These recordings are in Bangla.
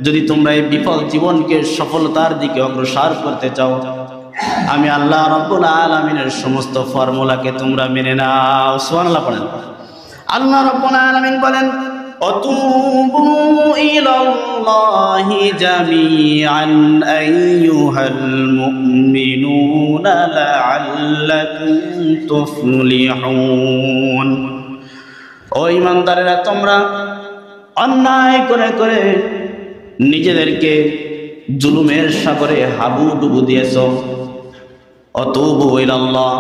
যদি তোমরা এই বিফল জীবনকে সফলতার দিকে অগ্রসর করতে চাও, আমি আল্লাহ রাব্বুল আলামিনের সমস্ত ফর্মুলাকে তোমরা মেনে নাও। সুবহানাল্লাহ পড়েন। আল্লাহ রাব্বুল আলামিন বলেন, অতুবু ইলাল্লাহি জামিআন আইয়ুহাল মুমিনুনা লাআল্লাকুম তুফলিহুন। ও ঈমানদারেরা, তোমরা অন্যায় করে করে নিজেদেরকে জুলুমের সাগরে হাবুডুবু দিয়েছ। অতুবু ইলাল্লাহ,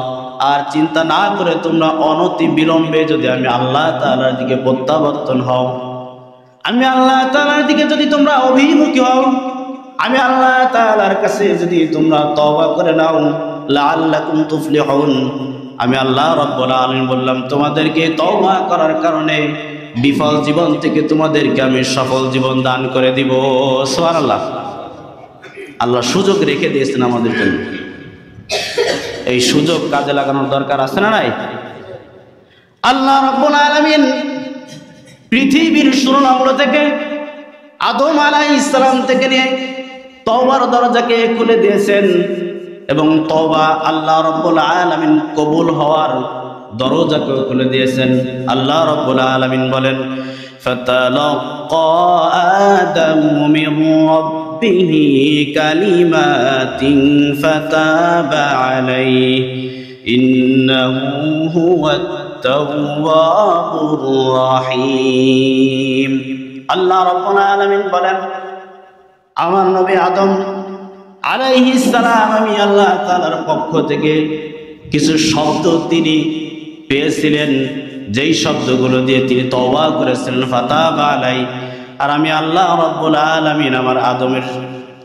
আর চিন্তা না করে তোমরা অনতি বিলম্বে যদি আমি আল্লাহ তাআলার দিকে প্রত্যাবর্তন হও, আমি আল্লাহ তাআলার দিকে যদি তোমরা অভিমুখী হও, আমি আল্লাহ তাআলার কাছে যদি তোমরা তওবা করে নাও, লাআল্লাকুম তুফলিহুন, আমি আল্লাহ রাব্বুল আলামিন বললাম তোমাদেরকে তওবা করার কারণে বিফল জীবন থেকে তোমাদেরকে আমি সফল জীবন দান করে দিব। সুবহানাল্লাহ। আল্লাহ সুযোগ রেখে দিয়েছেন আমাদের জন্য, এই সুযোগ কাজে লাগানোর দরকার আছে না নাই? আল্লাহ রাব্বুল আলামিন পৃথিবীর শুরু নম্র থেকে আদম আলাইহিস সালাম থেকে নিয়ে তওবার দরজাকে খুলে দিয়েছেন, এবং তওবা আল্লাহ রাব্বুল আলামিন কবুল হওয়ার দরজাকে খুলে দিয়েছেন। আল্লাহ রাব্বুল আলামিন বলেন, ফাতালাক্কা আদামু মির রাব্বিহি কালিমাতিন ফাতাবা আলাইহি ইন্নাহু হুয়াত তাওয়াবুর রহিম। আল্লাহ রাব্বুল আলামিন বলেন, আমার নবী আদম আলাইহিস সালাম আমি আল্লাহ তাআলার পক্ষ থেকে কিছু শব্দ তিনি পেয়েছিলেন, যেই শব্দগুলো দিয়ে তিনি তওবা করেছিলেন, ফাতাবা আলাই, আর আমি আল্লাহ রাব্বুল আলামিন আমার আদমের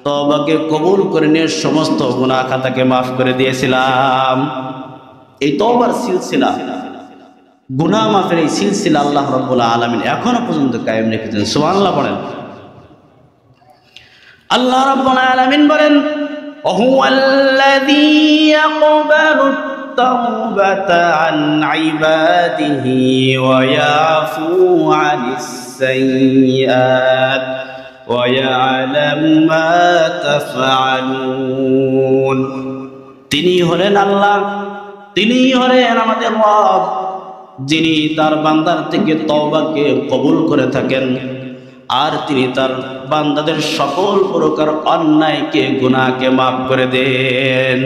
তওবাকে কবুল করে নিয়ে সমস্ত গুনাহ খাতাকে মাফ করে দিয়েছিলাম। এই তওবার সিলসিলা, গুনাহ মাফের এই সিলসিলা আল্লাহ রাব্বুল আলামিন এখনো পর্যন্ত কায়েম রেখেছেন। সুবহানাল্লাহ বলেন। আল্লাহ রাব্বুল আলামিন বলেন, ওয়াহুয়াল্লাযী ইয়াকবালু তাওবাতা আন ইবাদিহি ওয়া ইয়াফু আনিস সাইয়্যাত ওয়া ইয়ালামু মা তাফআলুন। তিনি হলেন আল্লাহ, তিনি হলেন আমাদের রব, যিনি তার বান্দার থেকে তওবাকে কবুল করে থাকেন, আর তিনি তার বান্দাদের সকল প্রকার অন্যায়কে গুনাহকে মাফ করে দেন।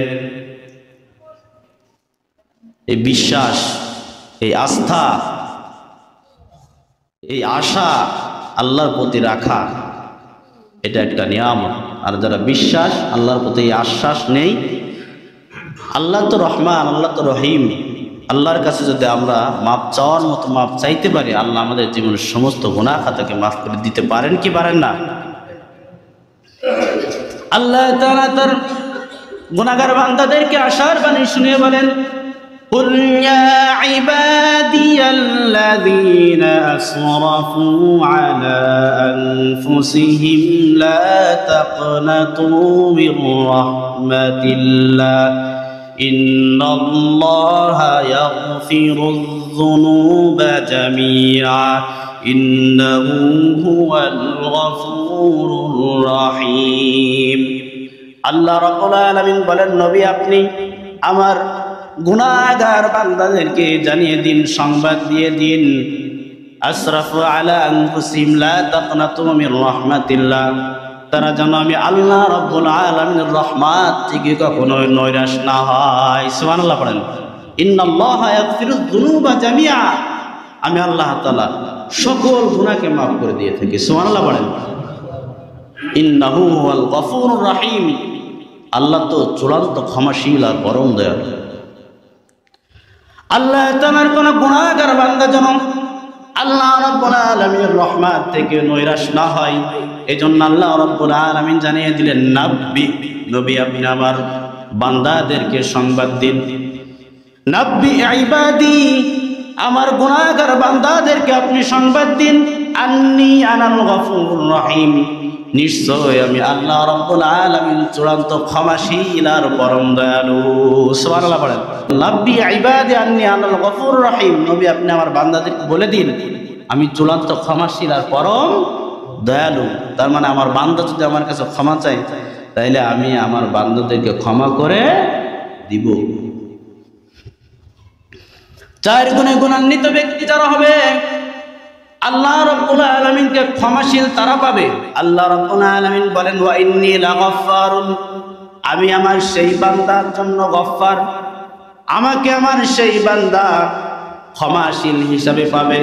এই বিশ্বাস, এই আস্থা, এই আশা আল্লাহর প্রতি রাখা, এটা একটা নিয়ামত। আর যারা বিশ্বাস আল্লাহর প্রতি আশ্বাস নেই, আল্লাহ তো রহমান, আল্লাহ তো রহিম, আল্লাহর কাছে যদি আমরা মাপ চাওয়ার মতো মাপ চাইতে পারি, আল্লাহ আমাদের জীবনের সমস্ত গুনাহ খাতাকে মাফ করে দিতে পারেন কি পারেন না? আল্লাহ তাআলা তার গুনাহগার বান্দাদেরকে আশার বাণী শুনিয়ে বলেন, কুল ইয়া ইবাদিয়াল্লাযীনা আসরাফু আলা আনফুসিহিম লা তাকনাতু মির রাহমাতিল্লাহ ইন্নাল্লাহা ইয়াগফিরুয যুনুবা জামিআ ইন্নাহু হুয়াল গফুরুর রহিম। আল্লাহ রাব্বুল আলামিন বলেন, নবী আপনি আমার গুনাহগার বান্দাদেরকে জানিয়ে দিন, সংবাদ দিয়ে দিন, আসরাফু আলা আনফুসিহিম লা তাকনাতু মির রাহমাতিল্লাহ, তারা যেন আমি আল্লাহ রাব্বুল আলামিনের রহমত থেকে কখনো নৈরাশ না হয়। সুবহানাল্লাহ পড়েন। ইন্নাল্লাহা ইয়াগফিরুয যুনুবা জামিআ, আমি আল্লাহ তাআলা সকল গুনাহকে মাফ করে দিয়ে থাকি। সুবহানাল্লাহ পড়েন। ইন্নাহু হুয়াল গফুরুর রহিম, আল্লাহ তো চূড়ান্ত ক্ষমাশীল আর পরম দয়ালু। আল্লাহ তাআলার কোন গুনাহগার বান্দা যেন আল্লাহ রাব্বুল আলামিনের রহমত থেকে নৈরাশ না হয়, এজন্য আল্লাহ রাব্বুল আলামিন জানিয়ে দিলেন, নবী আপনি আমার বান্দাদেরকে সংবাদ দিন, নাব্বি ইবাদি, আমার গুনাহগার বান্দাদেরকে আপনি সংবাদ দিন, আন্নী আনাল গফুরুর রহিম, নিশ্চয় আমি আল্লাহ রাব্বুল আলামিন চূড়ান্ত ক্ষমাশীল আর পরম দয়ালু। সুবহানাল্লাহ পড়েন। নাব্বি ইবাদি আন্নী আনাল গফুরুর রহিম, নবী আপনি আমার বান্দাদেরকে বলে দিন আমি চূড়ান্ত ক্ষমাশীল আর পরম দয়ালু। তার মানে আমার বান্দা যদি আমার কাছে ক্ষমা চায় তাইলে আমি আমার বান্দাদেরকে ক্ষমা করে দিব। 4 গুণে গুণান্বিত ব্যক্তি যারা হবে আল্লাহ রাব্বুল আলামিনকে ক্ষমাশীল তারা পাবে। আল্লাহ রাব্বুল আলামিন বলেন ওয়া ইন্নী লাগাফফারুন, আমি আমার সেই বান্দার জন্য গফফার, আমাকে আমার সেই বান্দা ক্ষমাশীল হিসাবে পাবে।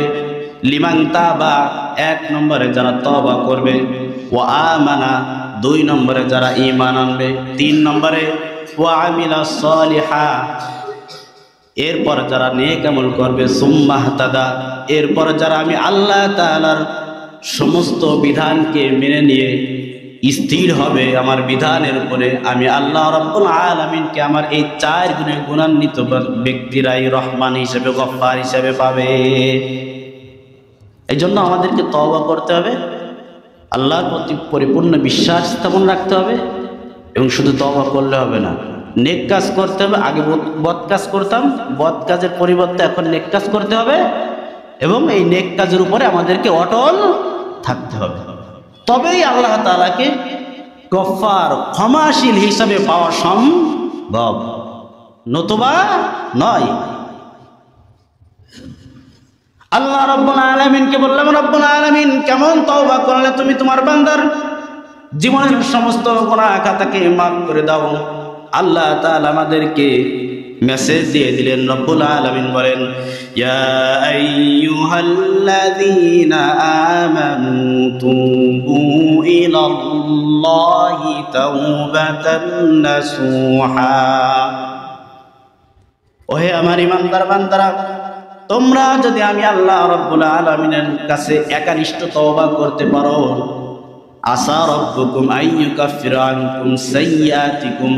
লিমান তাবা, 1 নম্বরে যারা তওবা করবে, ওয়া আমানা, 2 নম্বরে যারা ঈমান আনবে, 3 নম্বরে ওয়া আমিলা সলিহা, এরপর যারা নেক আমল করবে, সুম্মা ইহতাদা, এরপর যারা আমি আল্লাহ তাআলার সমস্ত বিধানকে মেনে নিয়ে স্থির হবে আমার বিধানের উপরে, আমি আল্লাহ রাব্বুল আলামিনকে আমার এই 4 গুণে গুণান্বিত ব্যক্তিরাই রহমান হিসেবে, গফফার হিসেবে পাবে। এই জন্য আমাদেরকে তওবা করতে হবে, আল্লাহর প্রতি পরিপূর্ণ বিশ্বাস স্থাপন রাখতে হবে, এবং শুধু তওবা করলে হবে না, নেক কাজ করতে হবে। আগে বদ কাজ করতাম, বদ কাজের পরিবর্তে এখন নেক কাজ করতে হবে, এবং এই নেক কাজের উপরে আমাদেরকে অটল থাকতে হবে। তবেই আল্লাহ তাআলাকে গফফার, ক্ষমাশীল হিসাবে পাওয়া সম্ভব, নতুবা নয়। আল্লাহ রাব্বুল আলামিনকে বললাম, রাব্বুল আলামিন কেমন তওবা করলে তুমি তোমার বান্দার জীবনের সমস্ত গুনাহ খাতাকে মাফ করে দাও? আল্লাহ তাআলা আমাদেরকে মেসেজ দিয়ে দিলেন। রব্বুল আলামিন বলেন, ইয়া আইয়ুহাল্লাযীনা আমানু তুবু ইলাল্লাহি তাওবাতান নাসুহা, ওহে আমার ঈমানদার বান্দারা, তোমরা যদি আমি আল্লাহ রাব্বুল আলামিনের কাছে একনিষ্ঠ তওবা করতে পারো, আসা রাব্বুকুম আইয়ুকাফিরা আনকুম সাইয়্যাতিকুম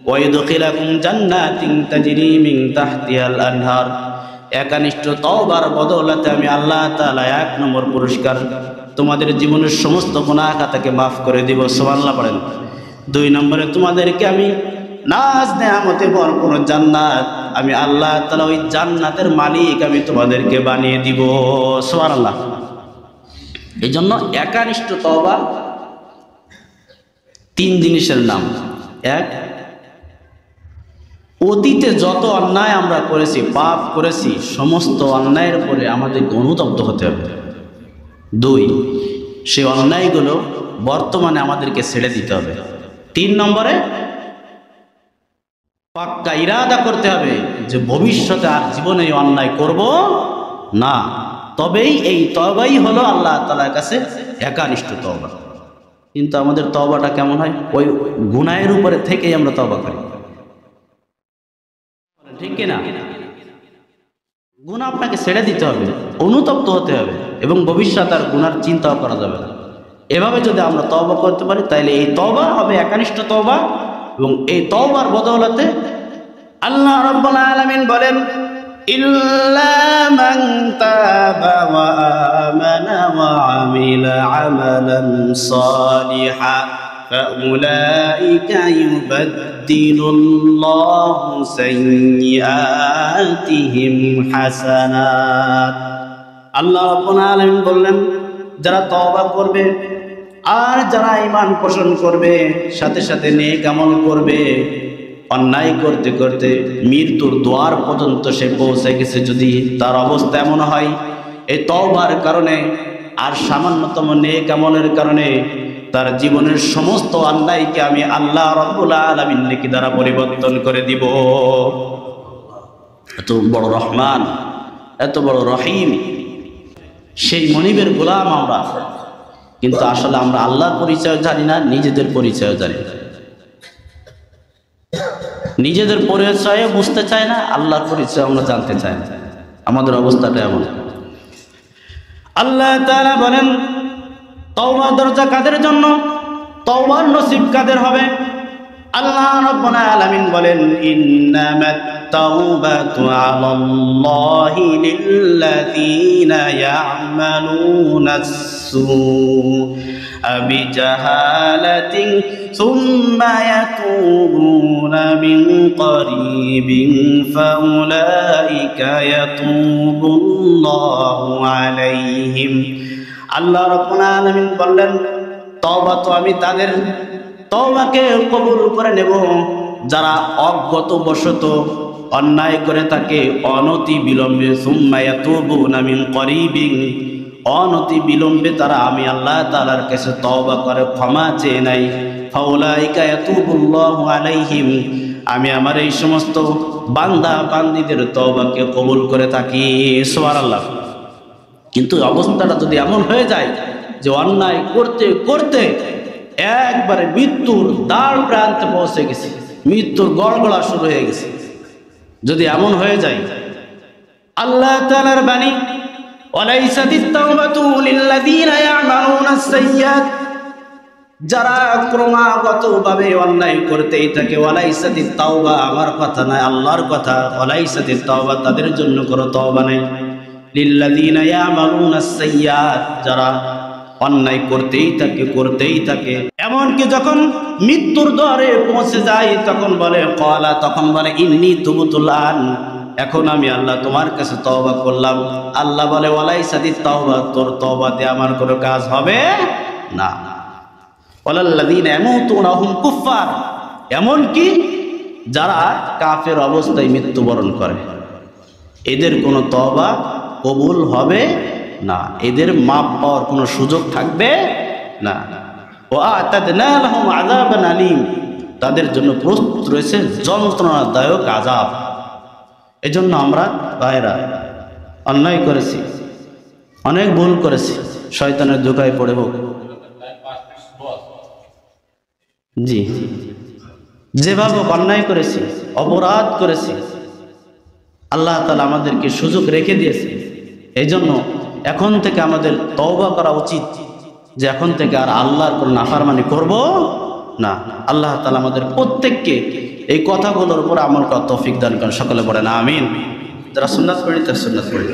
ওয়া ইদখিলাকুম জান্নাতিন তাজরি মিন তাহতিহাল আনহার, একনিষ্ঠ তওবার বদৌলতে আমি আল্লাহ তাআলা 1 নম্বর পুরস্কার, তোমাদের জীবনের সমস্ত গুনাহ খাতাকে মাফ করে দিব। সুবহানাল্লাহ পড়েন। 2 নম্বরে তোমাদেরকে আমি নাজ নেয়ামতে ভরপুর জান্নাত, আমি আল্লাহ তাআলা ওই জান্নাতের মালিক আমি তোমাদেরকে বানিয়ে দিব। সুবহানাল্লাহ। এই জন্য একনিষ্ঠ তওবা 3 জিনিসের নাম। 1, অতীতে যত অন্যায় আমরা করেছি, পাপ করেছি, সমস্ত অন্যায়ের উপরে আমাদেরকে অনুতপ্ত হতে হবে। 2, সেই অন্যায়গুলো বর্তমানে আমাদেরকে ছেড়ে দিতে হবে। 3 নম্বরে পাক্কা ইরাদা করতে হবে যে ভবিষ্যতে আর জীবনে এই অন্যায় করব না। তবেই এই তওবাই হলো আল্লাহ তাআলার কাছে একনিষ্ঠ তওবা। কিন্তু আমাদের তওবাটা কেমন হয়? ওই গুনাহের উপরে থেকেই আমরা তওবা করি, ঠিক কিনা? গুনাহ আপনাকে ছেড়ে দিতে হবে, অনুতপ্ত হতে হবে, এবং ভবিষ্যতে আর গুনার চিন্তাও করা যাবে না। এভাবে যদি আমরা তওবা করতে পারি তাহলে এই তওবা হবে একনিষ্ঠ তওবা, এবং এই তওবার বদৌলতে আল্লাহ রাব্বুল আলামিন বলেন, ইল্লা মান তাবা ওয়া আমানা ওয়া আমিলা আমালান সালিহা ফাউলাইকা ইউবাদদিলুল্লাহু সাইয়্যাতিহিম হাসানাত। আল্লাহ রাব্বুল আলামিন বললেন, যারা তওবা করবে আর যারা ঈমান পোষণ করবে, সাথে সাথে নেক আমল করবে, অন্যায় করতে করতে মৃত্যুর দ্বার পর্যন্ত সে পৌঁছে গেছে, যদি তার অবস্থা এমন হয় এই তওবার কারণে আর সামান্যতম নেক আমলের কারণে তার জীবনের সমস্ত অন্যায়কে আমি আল্লাহ রাব্বুল আলামিন নেকি দ্বারা পরিবর্তন করে দিব। এত বড় রহমান, এত বড় রহিম, সেই মনিবের গোলাম আমরা। কিন্তু আসলে আমরা আল্লাহর পরিচয় জানি না, নিজেদের পরিচয় জানি না, নিজেদের পরিচয় বুঝতে চাই না, আল্লাহর পরিচয় আমরা জানতে চাই না। আমাদের অবস্থাটা এমন। আল্লাহ তাআলা বলেন, তওবার দরজা কাদের জন্য, তওবার নসিব কাদের হবে? আল্লাহ রাব্বুল আলামিন বলেন, ইন্নামাত তাওবাতু আলাল্লাহি লিল্লাযীনা ইয়া'মালুনাস সুআ বিজাহালাতিন সুম্মা ইয়াতুবুনা মিন করিবিন ফাউলাইকা ইয়াতুবুল্লাহু আলাইহিম আল্লাহ রাব্বুল আলামিন বললেন, তওবা তো আমি তাদের তওবাকে কবুল করে নেব যারা অজ্ঞতাবশত অন্যায় করে থাকে অনতি বিলম্বে, সুম্মা ইয়াতুবুনা মিন করিবিন, অনতি বিলম্বে তারা আমি আল্লাহ তাআলার কাছে তওবা করে ক্ষমা চেয়ে নেয়। ফাউলাইকা ইয়াতুবুল্লাহু আলাইহিম, আমি আমার এই সমস্ত বান্দা বান্দীদের তওবাকে কবুল করে থাকি। সুবহানাল্লাহ। কিন্তু অবস্থাটা যদি এমন হয়ে যায় যে অন্যায় করতে করতে একবারে মৃত্যুর দ্বার প্রান্তে পৌঁছে গেছে, মৃত্যুর গড়গড়া শুরু হয়ে গেছে, যদি এমন হয়ে যায়, আল্লাহ তাআলার বাণী, ওয়ালাইসাতিত তাওবাতু লিল্লাযীনা ইয়ামালুনাস সাইয়্যাত, যারা ক্রমাগতভাবে অন্যায় করতেই থাকে, ওয়ালাইসাতিত তাওবা, আমার কথা নয় আল্লাহর কথা, ওয়ালাইসাতিত তাওবা, তাদের জন্য কোনো তওবা নাই। লিল্লাযীনা ইয়ামালুনাস সাইয়্যাত, যারা অন্যায় করতেই থাকে এমনকি যখন মৃত্যুর দ্বারে পৌঁছে যায় তখন বলে ইন্নী তুবতুল আন, এখন আমি আল্লাহ তোমার কাছে তওবা করলাম। আল্লাহ বলে ওয়ালাইসাতিত তাওবা, তোর তওবাতে আমার কোনো কাজ হবে না। ওয়ালাল্লাযীনা ইয়ামুতুনা হুম কুফফার, এমনকি যারা কাফের অবস্থায় মৃত্যুবরণ করে এদের কোনো তওবা কবুল হবে না, এদের মাপ পাওয়ার কোনো সুযোগ থাকবে না। ওয়া আতাদনা লাহুম আযাবান আলীম, তাদের জন্য প্রস্তুত রয়েছে যন্ত্রণাদায়ক আযাব। এজন্য আমরা ভাইরা অন্যায় করেছি, অনেক ভুল করেছি, শয়তানের ধোঁকায় পড়ে হোক, জি যেভাবে অন্যায় করেছি, অপরাধ করেছি, আল্লাহ তাআলা আমাদেরকে সুযোগ রেখে দিয়েছে। এই জন্য এখন থেকে আমাদের তওবা করা উচিত যে এখন থেকে আর আল্লাহর কোনো নাফরমানি করব না। আল্লাহ তাআলা আমাদের প্রত্যেককে এই কথাগুলোর উপর আমল করার তৌফিক দান করেন, সকলে বলেন আমিন। যারা সুন্নাত পড়ি তারা সুন্নাত পড়ি।